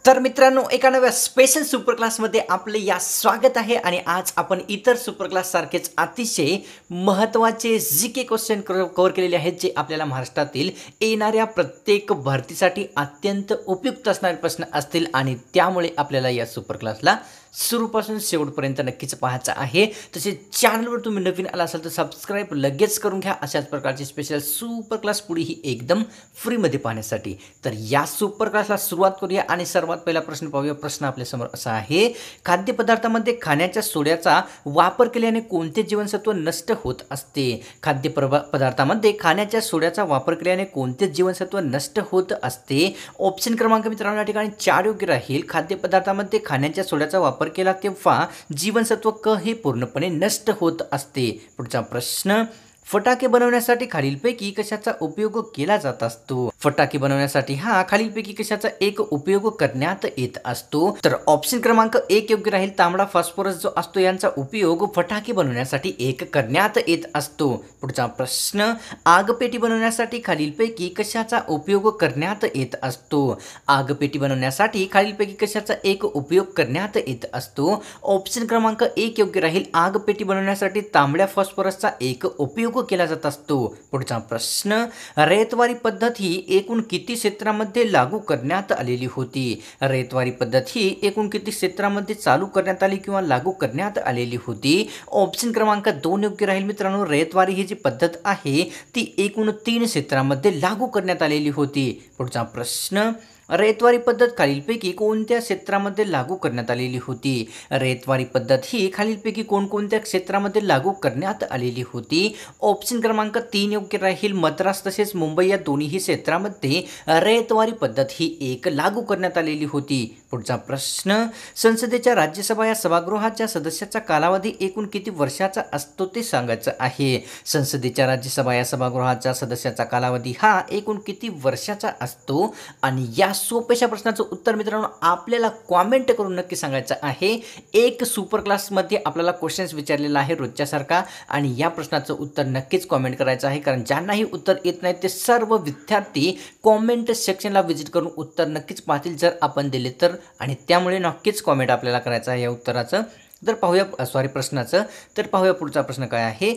तर मित्रांनो, एका नव्या स्पेशल सुपर क्लासमध्ये आपले या स्वागत आहे आणि आज आपण इतर सुपर क्लास सारखेच अतिशय महत्त्वाचे जीके क्वेश्चन कव्हर केलेले आहेत, जे आपल्याला महाराष्ट्रातील येणाऱ्या प्रत्येक भरतीसाठी अत्यंत उपयुक्त असणारे प्रश्न असतील आणि त्यामुळे आपल्याला या सुपर क्लासला सुरूपासून शेवटपर्यंत नक्कीच पाहायचं आहे। तसेच चॅनलवर तुम्ही नवीन आला असाल तर सबस्क्राइब लगेच करून घ्या अशाच प्रकारची स्पेशल सुपर क्लास पुढेही एकदम फ्रीमध्ये पाहण्यासाठी। तर या सुपर क्लासला सुरुवात करूया आणि सर्वात पहिला प्रश्न पाहूया। प्रश्न आपल्यासमोर असा आहे, खाद्यपदार्थामध्ये खाण्याच्या सोड्याचा वापर केल्याने कोणते जीवनसत्व नष्ट होत असते? पदार्थामध्ये खाण्याच्या सोड्याचा वापर केल्याने कोणते जीवनसत्व नष्ट होत असते? ऑप्शन क्रमांक मित्रांनो या ठिकाणी 4 योग्य राहील। खाद्यपदार्थामध्ये खाण्याच्या सोड्याचा वापर केला तेव्हा जीवनसत्व क हे पूर्णपणे नष्ट होत असते। पुढचा प्रश्न, फटाके बनवण्यासाठी खालीलपैकी कशाचा उपयोग केला जात असतो? फटाके बनवण्यासाठी हा खालीलपैकी कशाचा एक उपयोग करण्यात येत असतो? तर ऑप्शन क्रमांक 1 योग्य राहील। तांबडा फॉस्फरस जो असतो यांचा उपयोग फटाके बनवण्यासाठी करण्यात येत असतो। पुढचा प्रश्न, आगपेटी बनवण्यासाठी खालीलपैकी कशाचा उपयोग करण्यात येत असतो? आगपेटी बनवण्यासाठी खालीलपैकी कशाचा एक उपयोग करण्यात येत असतो? ऑप्शन क्रमांक 1 योग्य राहील। आगपेटी बनवण्यासाठी तांबड्या फॉस्फरसचा एक उपयोग केला जात असतो। पुढचा प्रश्न, रयतवारी पद्धत ही एकूण किती क्षेत्रामध्ये लागू करण्यात आलेली होती? रयतवारी पद्धत ही एकूण किती क्षेत्रामध्ये चालू करण्यात आली किंवा लागू करण्यात आलेली होती? ऑप्शन क्रमांक 2 योग्य राहील मित्रांनो। रयतवारी ही जी पद्धत आहे ती एकूण 3 क्षेत्रामध्ये लागू करण्यात आलेली होती। पुढचा प्रश्न, रयतवारी पद्धत खालीलपैकी कोणत्या क्षेत्रामध्ये लागू करण्यात आलेली होती? रयतवारी पद्धत ही खालीलपैकी कोणकोणत्या क्षेत्रामध्ये लागू करण्यात आलेली होती? ऑप्शन क्रमांक 3 योग्य राहील। मद्रास तसेच मुंबई या दोन्ही क्षेत्रामध्ये रयतवारी पद्धत ही लागू करण्यात आलेली होती। पुढचा प्रश्न, संसदेच्या राज्यसभा या सभागृहाच्या सदस्याचा कालावधी एकूण किती वर्षाचा असतो ते सांगायचं आहे। संसदेच्या राज्यसभा या सभागृहाच्या सदस्याचा कालावधी हा एकूण किती वर्षाचा असतो? आणि या सोप्याशा प्रश्नाचं उत्तर मित्रांनो आपल्याला कॉमेंट करून नक्की सांगायचं आहे। एक सुपर क्लासमध्ये आपल्याला क्वेश्चन्स विचारलेला आहे रोजच्यासारखा आणि या प्रश्नाचं उत्तर नक्कीच कॉमेंट करायचं आहे, कारण ज्यांनाही उत्तर येत नाही ते सर्व विद्यार्थी कॉमेंट सेक्शनला व्हिजिट करून उत्तर नक्कीच पाहतील जर आपण दिले तर, आणि त्यामुळे नक्कीच कॉमेंट आपल्याला करायचं आहे या उत्तराचं। तर पाहूया प्रश्नाचं। तर पाहूया पुढचा प्रश्न काय आहे।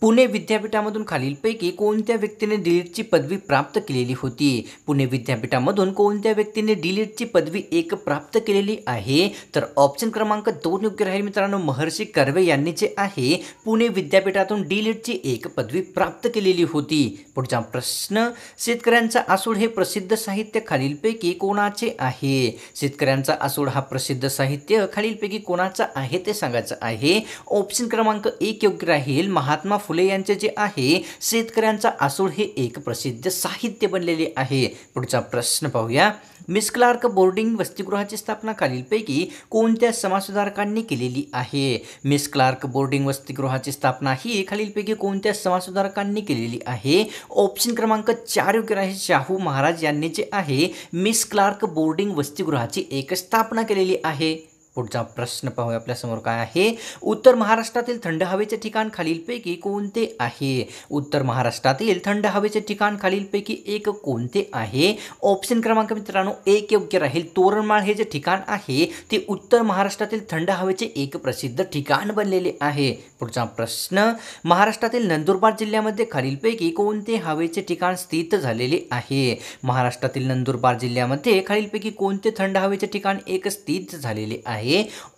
पुणे विद्यापीठामधून खालीलपैकी कोणत्या व्यक्तीने डीलिटची पदवी प्राप्त केलेली होती? पुणे विद्यापीठामधून कोणत्या व्यक्तीने डीलिटची पदवी प्राप्त केलेली आहे? तर ऑप्शन क्रमांक 2 योग्य राहील मित्रांनो। महर्षी कर्वे यांनी जे आहे पुणे विद्यापीठातून डीलिटची पदवी प्राप्त केलेली होती। पुढचा प्रश्न, शेतकऱ्यांचा आसूड हे प्रसिद्ध साहित्य खालीलपैकी कोणाचे आहे? शेतकऱ्यांचा आसूड हा प्रसिद्ध साहित्य खालीलपैकी कोणाचा आहे ते सांगायचं आहे। ऑप्शन क्रमांक 1 योग्य राहील। महात्मा फुले यांचे जे आहे शेतकऱ्यांचा आसूड हे एक प्रसिद्ध साहित्य बनलेले आहे। पुढचा प्रश्न पाहूया, मिस क्लार्क बोर्डिंग वसतिगृहाची स्थापना खालीलपैकी कोणत्या समाजसुधारकांनी केलेली आहे? मिस क्लार्क बोर्डिंग वसतिगृहाची स्थापना ही खालीलपैकी कोणत्या समाजसुधारकांनी केलेली आहे? ऑप्शन क्रमांक 4 योग्य राहील। शाहू महाराज यांनी जे आहे मिस क्लार्क बोर्डिंग वसतिगृहाची स्थापना केलेली आहे। पुढचा प्रश्न पाहूया आपल्यासमोर काय आहे। उत्तर महाराष्ट्रातील थंड हवेचे ठिकाण खालीलपैकी कोणते आहे? उत्तर महाराष्ट्रातील थंड हवेचे ठिकाण खालीलपैकी कोणते आहे? ऑप्शन क्रमांक मित्रांनो 1 योग्य राहील। तोरणमाळ हे जे ठिकाण आहे ते उत्तर महाराष्ट्रातील थंड हवेचे प्रसिद्ध ठिकाण बनलेले आहे। पुढचा प्रश्न, महाराष्ट्रातील नंदुरबार जिल्ह्यामध्ये खालीलपैकी कोणते हवेचे ठिकाण स्थित झालेले आहे? महाराष्ट्रातील नंदुरबार जिल्ह्यामध्ये खालीलपैकी कोणते थंड हवेचे ठिकाण स्थित झालेले आहे?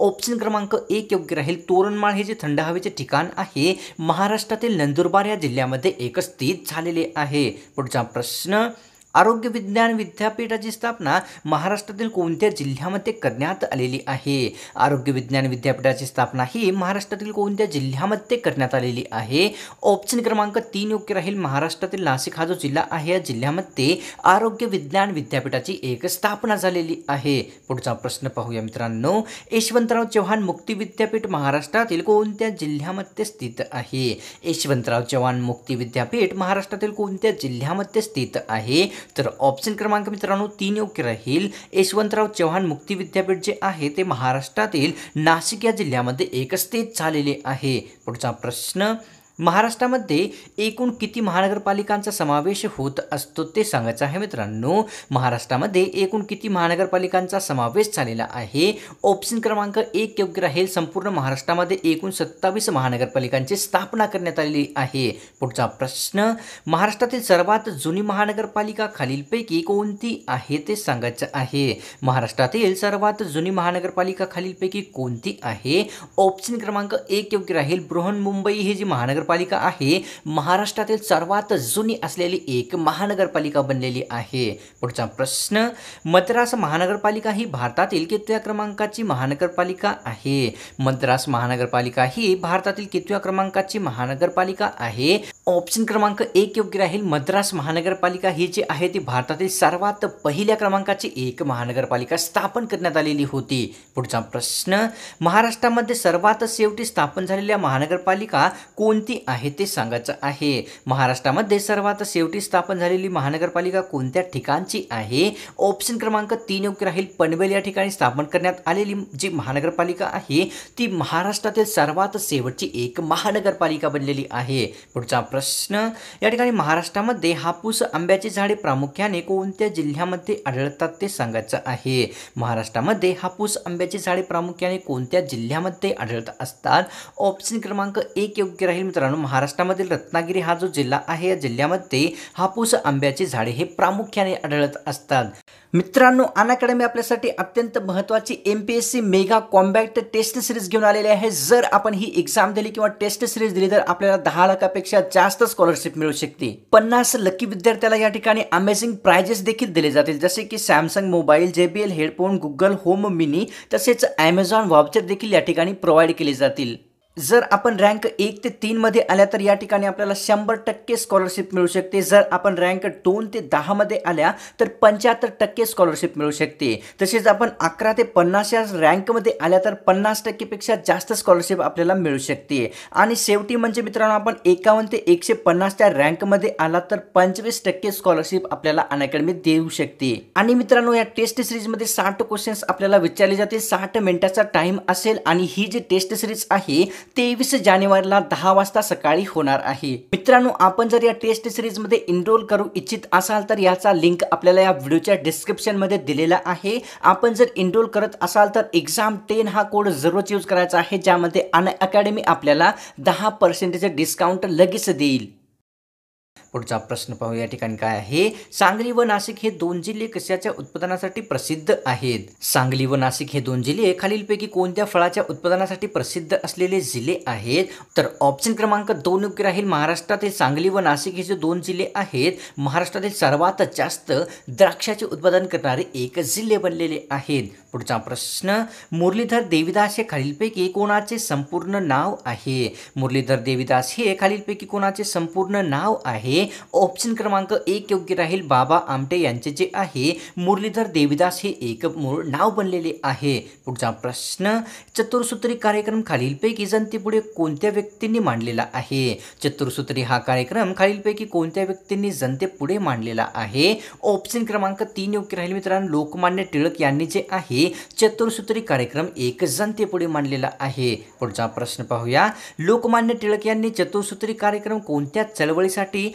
ऑप्शन क्रमांक 1 योग्य राहील। तोरणमाळ हे जे थंड हवेचे ठिकाण आहे महाराष्ट्रातील नंदुरबार या जिल्ह्यामध्ये स्थित झालेले आहे। पुढचा प्रश्न, आरोग्य विज्ञान विद्यापीठाची स्थापना महाराष्ट्रातील कोणत्या जिल्ह्यामध्ये करण्यात आलेली आहे? आरोग्य विज्ञान विद्यापीठाची स्थापना ही महाराष्ट्रातील कोणत्या जिल्ह्यामध्ये करण्यात आलेली आहे? ऑप्शन क्रमांक 3 योग्य राहील। महाराष्ट्रातील नाशिक हा जो जिल्हा आहे या जिल्ह्यामध्ये आरोग्य विज्ञान विद्यापीठाची स्थापना झालेली आहे। पुढचा प्रश्न पाहूया मित्रांनो, यशवंतराव चव्हाण मुक्ती विद्यापीठ महाराष्ट्रातील कोणत्या जिल्ह्यामध्ये स्थित आहे? यशवंतराव चव्हाण मुक्ती विद्यापीठ महाराष्ट्रातील कोणत्या जिल्ह्यामध्ये स्थित आहे? तर ऑप्शन क्रमांक मित्रांनो 3 योग्य राहील। यशवंतराव चव्हाण मुक्ती विद्यापीठ जे आहे ते महाराष्ट्रातील नाशिक या जिल्ह्यामध्ये स्थित झालेले आहे। पुढचा प्रश्न, महाराष्ट्रामध्ये एकूण किती महानगरपालिकांचा समावेश होत असतो ते सांगायचं आहे मित्रांनो। महाराष्ट्रामध्ये एकूण किती महानगरपालिकांचा समावेश झालेला आहे? ऑप्शन क्रमांक 1 योग्य राहील। संपूर्ण महाराष्ट्रामध्ये एकूण 27 महानगरपालिकांची स्थापना करण्यात आलेली आहे। पुढचा प्रश्न, महाराष्ट्रातील सर्वात जुनी महानगरपालिका खालीलपैकी कोणती आहे ते सांगायचं आहे। महाराष्ट्रातील सर्वात जुनी महानगरपालिका खालीलपैकी कोणती आहे? ऑप्शन क्रमांक 1 योग्य राहील। बृहन्मुंबई ही जी महानगरपालिका आहे महाराष्ट्रातील सर्वात जुनी असलेली एक महानगरपालिका बनलेली आहे। पुढचा प्रश्न, मद्रास महानगरपालिका ही भारतातील कितव्या क्रमांकाची महानगरपालिका आहे? मद्रास महानगरपालिका ही भारतातील कितव्या क्रमांकाची महानगरपालिका आहे? ऑप्शन क्रमांक 1 योग्य राहील। मद्रास महानगरपालिका ही जी आहे ती भारतातील सर्वात पहिल्या क्रमांकाची एक महानगरपालिका स्थापन करण्यात आलेली होती। पुढचा प्रश्न, महाराष्ट्रामध्ये सर्वात शेवटी स्थापन झालेल्या महानगरपालिका कोणती आहे ते सांगायचं आहे। महाराष्ट्रामध्ये सर्वात शेवटी स्थापन झालेली महानगरपालिका कोणत्या ठिकाणची आहे? ऑप्शन क्रमांक 3 योग्य राहील। पनवेल या ठिकाणी स्थापन करण्यात आलेली जी महानगरपालिका आहे ती महाराष्ट्रातील सर्वात शेवटची एक महानगरपालिका बनलेली आहे। पुढचा प्रश्न, या ठिकाणी महाराष्ट्रामध्ये हापूस आंब्याची झाडे प्रामुख्याने कोणत्या जिल्ह्यामध्ये आढळतात ते सांगायचं आहे। महाराष्ट्रामध्ये हापूस आंब्याची झाडे प्रामुख्याने कोणत्या जिल्ह्यामध्ये आढळत असतात? ऑप्शन क्रमांक 1 योग्य राहील मित्रांनो। महाराष्ट्रामधील रत्नागिरी हा जो जिल्हा आहे या जिल्ह्यामध्ये हापूस आंब्याची झाडे हे प्रामुख्याने आढळत असतात। मित्रांनो, अनअकॅडमी आपल्यासाठी अत्यंत महत्त्वाची MPSC mega combat test series घेऊन आलेली आहे। जर आपण ही एक्झाम दिली किंवा टेस्ट सिरीज दिली तर आपल्याला 10 लाखापेक्षा जास्त स्कॉलरशिप मिळू शकते। 50 लकी विद्यार्थ्याला या ठिकाणी अमेझिंग प्राइजेस देखील दिले जातील, जसे की Samsung mobile, JBL headphone, Google home mini तसेच Amazon वाउचर देखील या ठिकाणी प्रोव्हाइड केले जातील। जर आपण रँक 1 ते 3 मध्ये आल्या तर या ठिकाणी आपल्याला 100% स्कॉलरशिप मिळू शकते। जर आपण रँक 2 ते 10 मध्ये आल्या तर 75% स्कॉलरशिप मिळू शकते। तसेच आपण 11 ते 50 या रँकमध्ये आल्या तर 50% पेक्षा जास्त स्कॉलरशिप आपल्याला मिळू शकते। आणि शेवटी म्हणजे मित्रांनो, आपण 51 ते 150 च्या रँकमध्ये आला तर 25% स्कॉलरशिप आपल्याला अनअकॅडमी देऊ शकते। आणि मित्रांनो, या टेस्ट सिरीजमध्ये 60 क्वेश्चन्स आपल्याला विचारले जातील। 60 मिनिटाचा टाइम असेल आणि ही जी टेस्ट सिरीज आहे 23 जानेवारीला 10 वाजता सकाळी होणार आहे। मित्रांनो, आपण जर या टेस्ट सिरीज मध्ये एनरोल करू इच्छित असाल तर याचा लिंक आपल्याला या व्हिडिओच्या डिस्क्रिप्शन मध्ये दिलेला आहे। आपण जर एनरोल करत असाल तर exam10 हा कोड जरूर यूज करायचा आहे, ज्यामध्ये अनअकॅडमी आपल्याला 10% डिस्काउंट लगेच देईल। पुढचा प्रश्न पाहूया। या ठिकाणी काय आहे? सांगली व नाशिक हे 2 जिल्हे कशाच्या उत्पादनासाठी प्रसिद्ध आहेत? सांगली व नाशिक हे 2 जिल्हे खालीलपैकी कोणत्या फळाच्या उत्पादनासाठी प्रसिद्ध असलेले जिल्हे आहेत? तर ऑप्शन क्रमांक 2 योग्य राहील। महाराष्ट्रातील सांगली व नाशिक हे जे 2 जिल्हे आहेत महाराष्ट्रातील सर्वात जास्त द्राक्षाचे उत्पादन करणारे एक जिल्हे बनलेले आहेत। पुढचा प्रश्न, मुरलीधर देवीदास हे खालीलपैकी कोणाचे संपूर्ण नाव आहे? मुरलीधर देवीदास हे खालीलपैकी कोणाचे संपूर्ण नाव आहे? ऑप्शन क्रमांक 1 योग्य राहील। बाबा आमटे यांचे जे आहे मुरलीधर देवीदास हे एक मूळ नाव बनलेले आहे। पुढचा प्रश्न, चतुर्सूत्री कार्यक्रम खालीलपैकी जनतेपुढे कोणत्या व्यक्तींनी मांडलेला आहे? चतुर्सूत्री हा कार्यक्रम खालीलपैकी कोणत्या व्यक्तींनी जनतेपुढे मांडलेला आहे? ऑप्शन क्रमांक 3 योग्य राहील मित्रांनो। लोकमान्य टिळक यांनी जे आहे चतुर्सूत्री कार्यक्रम एक जनतेपुढे मांडलेला आहे। पुढचा प्रश्न पाहूया। लोकमान्य टिळक यांनी चतुर्सूत्री कार्यक्रम कोणत्या चळवळीसाठी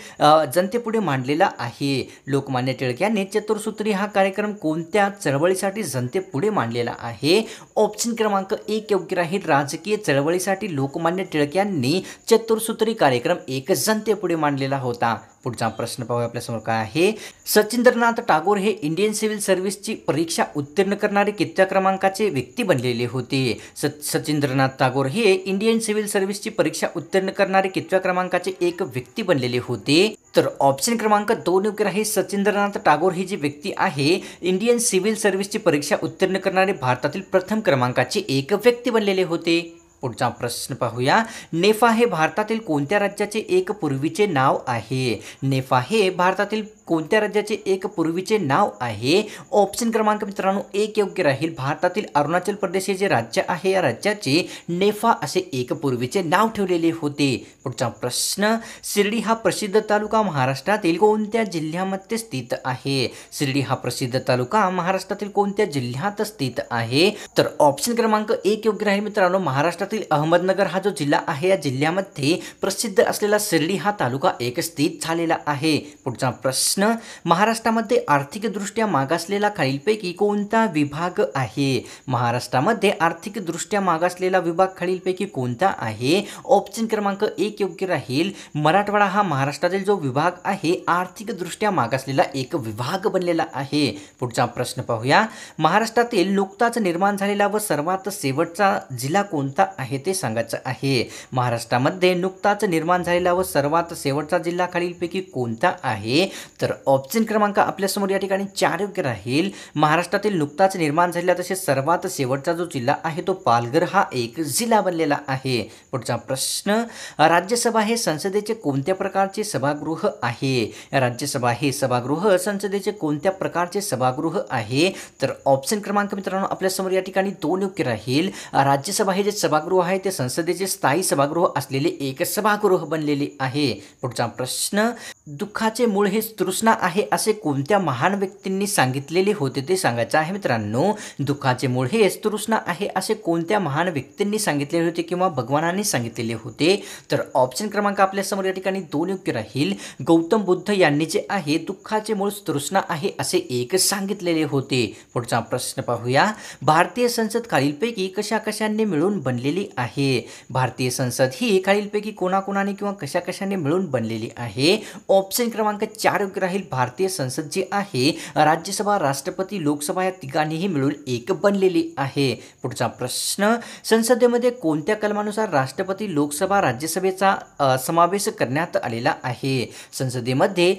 जनतेपुढे मांडलेला आहे? लोकमान्य टिळक यांनी चतुर्सूत्री हा कार्यक्रम कोणत्या चळवळीसाठी जनतेपुढे मांडलेला आहे? ऑप्शन क्रमांक 1 योग्य राहील। राजकीय चळवळीसाठी लोकमान्य टिळक यांनी चतुर्सूत्री कार्यक्रम एक जनतेपुढे मांडलेला होता। पुढचा प्रश्न पाहूया आपल्यासमोर काय आहे। सचिंद्रनाथ टागोर हे इंडियन सिव्हिल सर्व्हिसची परीक्षा उत्तीर्ण करणारे कितव्या क्रमांकाचे व्यक्ती बनलेले होते? सचिंद्रनाथ टागोर हे इंडियन सिव्हिल सर्व्हिसची परीक्षा उत्तीर्ण करणारे कितव्या क्रमांकाचे एक व्यक्ती बनलेले होते? तर ऑप्शन क्रमांक 2 योग्य राहील। सचिंद्रनाथ टागोर ही जी व्यक्ती आहे इंडियन सिव्हिल सर्व्हिसची परीक्षा उत्तीर्ण करणारे भारतातील प्रथम क्रमांकाचे एक व्यक्ती बनलेले होते। पुढचा प्रश्न पाहूया। नेफा हे भारतातील कोणत्या राज्याचे एक पूर्वीचे नाव आहे? नेफा हे भारतातील कोणत्या राज्याचे एक पूर्वीचे नाव आहे? ऑप्शन क्रमांक मित्रांनो 1 योग्य राहील। भारतातील अरुणाचल प्रदेश हे जे राज्य आहे या राज्याचे नेफा असे एक पूर्वीचे नाव ठेवलेले होते। पुढचा प्रश्न, शिर्डी हा प्रसिद्ध तालुका महाराष्ट्रातील कोणत्या जिल्ह्यामध्ये स्थित आहे? शिर्डी हा प्रसिद्ध तालुका महाराष्ट्रातील कोणत्या जिल्ह्यात स्थित आहे? तर ऑप्शन क्रमांक 1 योग्य राहील मित्रांनो। महाराष्ट्रातील महाराष्ट्रातील अहमदनगर हा जो जिल्हा आहे या जिल्ह्यामध्ये प्रसिद्ध असलेला शिर्डी हा तालुका एक स्थित झालेला आहे। पुढचा प्रश्न, महाराष्ट्रामध्ये आर्थिकदृष्ट्या मागासलेला खालीलपैकी कोणता विभाग आहे? महाराष्ट्रामध्ये आर्थिकदृष्ट्या मागासलेला विभाग खालीलपैकी कोणता आहे? ऑप्शन क्रमांक 1 योग्य राहील। मराठवाडा हा महाराष्ट्रातील जो विभाग आहे आर्थिकदृष्ट्या मागासलेला एक विभाग बनलेला आहे। पुढचा प्रश्न पाहूया, महाराष्ट्रातील नुकताच निर्माण झालेला व सर्वात शेवटचा जिल्हा कोणता आहे ते सांगायचं आहे। महाराष्ट्रामध्ये नुकताच निर्माण झालेला व सर्वात शेवटचा जिल्हा खालीलपैकी कोणता आहे? तर ऑप्शन क्रमांक आपल्यासमोर या ठिकाणी 4 योग्य राहील। महाराष्ट्रातील नुकताच निर्माण झालेला तसेच सर्वात शेवटचा जो जिल्हा आहे तो पालघर हा एक जिल्हा बनलेला आहे। पुढचा प्रश्न, राज्यसभा हे संसदेचे कोणत्या प्रकारचे सभागृह आहे? राज्यसभा हे सभागृह संसदेचे कोणत्या प्रकारचे सभागृह आहे? तर ऑप्शन क्रमांक मित्रांनो आपल्यासमोर या ठिकाणी 2 योग्य राहील। राज्यसभा हे जे सभागृह आहे ते संसदेचे स्थायी सभागृह असलेले एक सभागृह बनलेले आहे। पुढचा प्रश्न, दुःखाचे मूळ हे तृष्णा आहे असे कोणत्या महान व्यक्तींनी सांगितलेले होते ते सांगायचं आहे मित्रांनो। दुःखाचे मूळ हे तृष्णा आहे असे कोणत्या महान व्यक्तींनी सांगितलेले होते किंवा भगवानांनी सांगितलेले होते? तर ऑप्शन क्रमांक आपल्यासमोर या ठिकाणी 2 योग्य राहील। गौतम बुद्ध यांनी जे आहे दुःखाचे मूळ तृष्णा आहे असे एक सांगितलेले होते। पुढचा प्रश्न पाहूया, भारतीय संसद खालीलपैकी कशा कशाने मिळून बनलेली आहे? भारतीय संसद ही खालीलपैकी कोणाकोणाने किंवा कशा कशाने मिळून बनलेली आहे? ऑप्शन क्रमांक 4 योग्य राहील। भारतीय संसद जी आहे राज्यसभा, राष्ट्रपती, लोकसभा या तिघांनीही मिळून एक बनलेली आहे। पुढचा प्रश्न, संसदेमध्ये कोणत्या कलमानुसार राष्ट्रपती, लोकसभा, राज्यसभेचा समावेश करण्यात आलेला आहे? संसदेमध्ये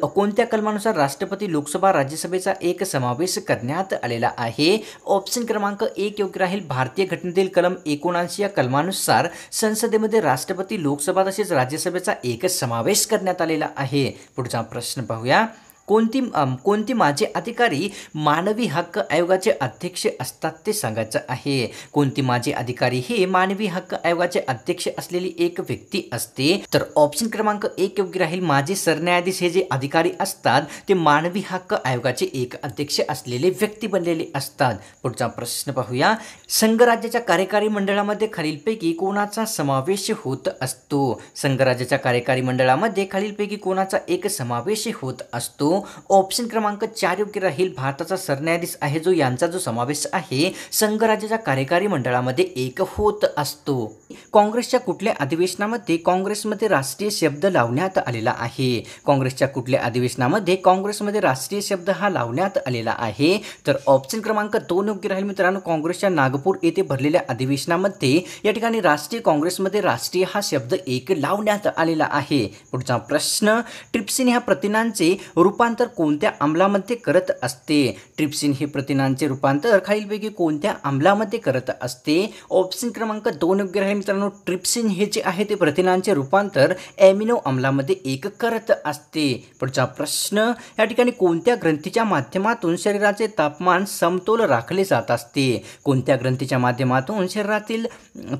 कोणत्या कलमानुसार राष्ट्रपती, लोकसभा, राज्यसभेचा एक समावेश करण्यात आलेला आहे? ऑप्शन क्रमांक 1 योग्य राहील। भारतीय घटनेतील कलम 79 या कलमानुसार संसदेमध्ये राष्ट्रपती, लोकसभा तसेच राज्यसभेचा एक समावेश करण्यात आलेला आहे। पुढचा प्रश्न पाहूया, कोणती माजी अधिकारी मानवी हक्क आयोगाचे अध्यक्ष असतात ते सांगायचं आहे। कोणती माजी अधिकारी हे मानवी हक्क आयोगाचे अध्यक्ष असलेली एक व्यक्ती असते? तर ऑप्शन क्रमांक 1 योग्य राहील। माजी सरन्यायाधीश हे जे अधिकारी असतात ते मानवी हक्क आयोगाचे एक अध्यक्ष असलेले व्यक्ती बनलेले असतात। पुढचा प्रश्न पाहूया, संघराज्याच्या कार्यकारी मंडळामध्ये खालीलपैकी कोणाचा समावेश होत असतो? संघराज्याच्या कार्यकारी मंडळामध्ये खालीलपैकी कोणाचा एक समावेश होत असतो? ऑप्शन क्रमांक 4 योग्य राहील। भारताचा सरन्यायाधीश आहे जो यांचा जो समावेश आहे संघराज्याच्या कार्यकारी मंडळामध्ये एक होत असतो। काँग्रेसच्या कुठल्या अधिवेशनामध्ये काँग्रेसमध्ये राष्ट्रीय शब्द लावण्यात आलेला आहे? काँग्रेसच्या कुठल्या अधिवेशनामध्ये काँग्रेसमध्ये राष्ट्रीय शब्द हा लावण्यात आलेला आहे? तर ऑप्शन क्रमांक 2 योग्य राहील मित्रांनो। काँग्रेसच्या नागपूर येथे भरलेल्या अधिवेशनामध्ये या ठिकाणी राष्ट्रीय काँग्रेसमध्ये राष्ट्रीय हा शब्द एक लावण्यात आलेला आहे। पुढचा प्रश्न, ट्रिप्सिन ह्या प्रथिनांचे रूपांतर कोणत्या आम्लामध्ये करत असते? ट्रिप्सिन हे प्रथिनांचे रूपांतर खालीलपैकी कोणत्या आम्लामध्ये करत असते? ऑप्शन क्रमांक 2 योग्य राहील मित्रांनो। ट्रिप्सिन हे जे आहे ते प्रथिनांचे रूपांतर ॲमिनो आम्लामध्ये एक करत असते। पुढचा प्रश्न, या ठिकाणी कोणत्या ग्रंथीच्या माध्यमातून शरीराचे तापमान समतोल राखले जात असते? कोणत्या ग्रंथीच्या माध्यमातून शरीरातील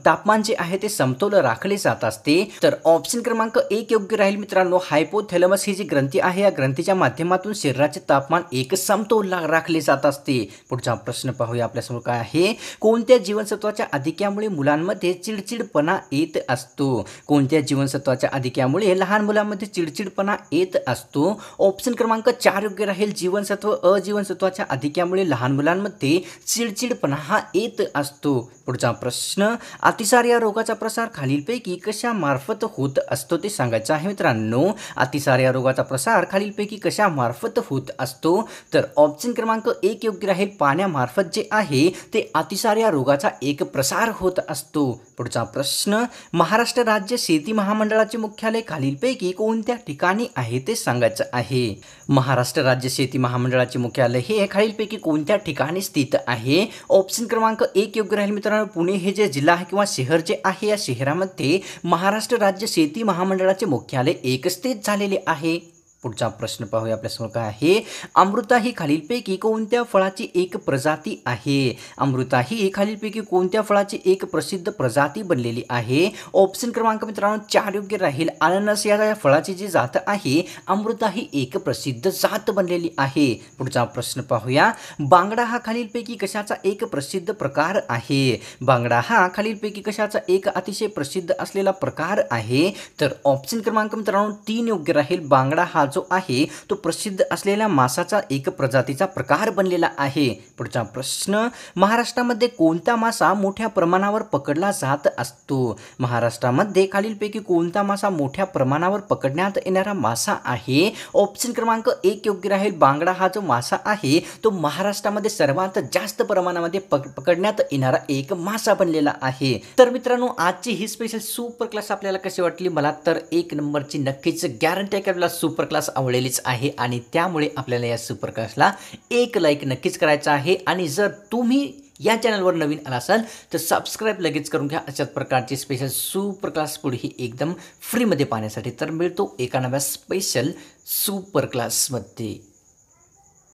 तापमान जे आहे ते समतोल राखले जात असते? तर ऑप्शन क्रमांक 1 योग्य राहील मित्रांनो। हायपोथॅलमस ही जी ग्रंथी आहे या ग्रंथीच्या माध्यमातून शरीराचे तापमान एक समतोल राखले जात असते। पुढचा प्रश्न पाहूया आपल्यासमोर काय आहे, कोणत्या जीवनसत्वाच्या अधिक्यामुळे मुलांमध्ये चिडचिडपणा येत असतो? कोणत्या जीवनसत्वाच्या अधिक्यामुळे लहान मुलांमध्ये चिडचिडपणा येत असतो? ऑप्शन क्रमांक 4 योग्य राहील। जीवनसत्व अ जीवनसत्वाच्या अधिक्यामुळे लहान मुलांमध्ये चिडचिडपणा हा येत असतो। पुढचा प्रश्न, अतिसार या रोगाचा प्रसार खालीलपैकी कशा मार्फत होत असतो ते सांगायचं आहे मित्रांनो। अतिसार या रोगाचा प्रसार खालीलपैकी कशा मार्फत होत असतो? तर ऑप्शन क्रमांक 1 योग्य राहील। पाण्यामार्फत जे आहे ते अतिसार या रोगाचा एक प्रसार होत असतो। पुढचा प्रश्न, महाराष्ट्र राज्य शेती महामंडळाचे मुख्यालय खालीलपैकी कोणत्या ठिकाणी आहे ते सांगायचं आहे। महाराष्ट्र राज्य शेती महामंडळाचे मुख्यालय हे खालीलपैकी कोणत्या ठिकाणी स्थित आहे? ऑप्शन क्रमांक 1 योग्य राहील मित्रांनो। पुणे हे जे जिल्हा आहे किंवा शहर जे आहे या शहरामध्ये महाराष्ट्र राज्य शेती महामंडळाचे मुख्यालय एक स्थित झालेले आहे। पुढचा प्रश्न पाहूया आपल्यासमोर काय आहे. अमृता ही खालीलपैकी कोणत्या फळाची एक प्रजाती आहे. अमृता ही खालीलपैकी कोणत्या फळाची एक प्रसिद्ध प्रजाती बनलेली आहे. ऑप्शन क्रमांक मित्रांनो 4 योग्य राहील. अननस या फळाची जी जात आहे अमृता ही एक प्रसिद्ध जात बनलेली आहे. पुढचा प्रश्न पाहूया. बांगडा हा खालीलपैकी कशाचा एक प्रसिद्ध प्रकार आहे. बांगडा हा खालीलपैकी कशाचा एक अतिशय प्रसिद्ध असलेला प्रकार आहे. तर ऑप्शन क्रमांक मित्रांनो 3 योग्य राहील. बांगडा हा जो आहे तो प्रसिद्ध असलेल्या मासाचा एक प्रजातीचा प्रकार बनलेला आहे. पुढचा प्रश्न. महाराष्ट्रामध्ये कोणता मासा मोठ्या प्रमाणावर पकडला जात असतो. महाराष्ट्रामध्ये खालीलपैकी कोणता मासा मोठ्या प्रमाणावर पकडण्यात येणारा मासा आहे. ऑप्शन क्रमांक 1 योग्य राहील. बांगडा हा जो मासा आहे तो महाराष्ट्रामध्ये सर्वात जास्त प्रमाणामध्ये पकडण्यात येणारा एक मासा बनलेला आहे. तर मित्रांनो आजची ही स्पेशल सुपर क्लास आपल्याला कशी वाटली. मला तर 1 नंबरची नक्कीच गॅरंटी आहे की आपल्याला सुपर क्लास आवडलेलीच आहे आणि त्यामुळे आपल्याला या सुपर क्लासला 1 लाईक नक्कीच करायचा आहे. आणि जर तुम्ही या चॅनलवर नवीन आला असाल तर सबस्क्राईब लगेच करून घ्या अशाच प्रकारची स्पेशल सुपर क्लास पुढेही एकदम फ्रीमध्ये पाहण्यासाठी. तर मिळतो एका नव्या स्पेशल सुपर क्लासमध्ये.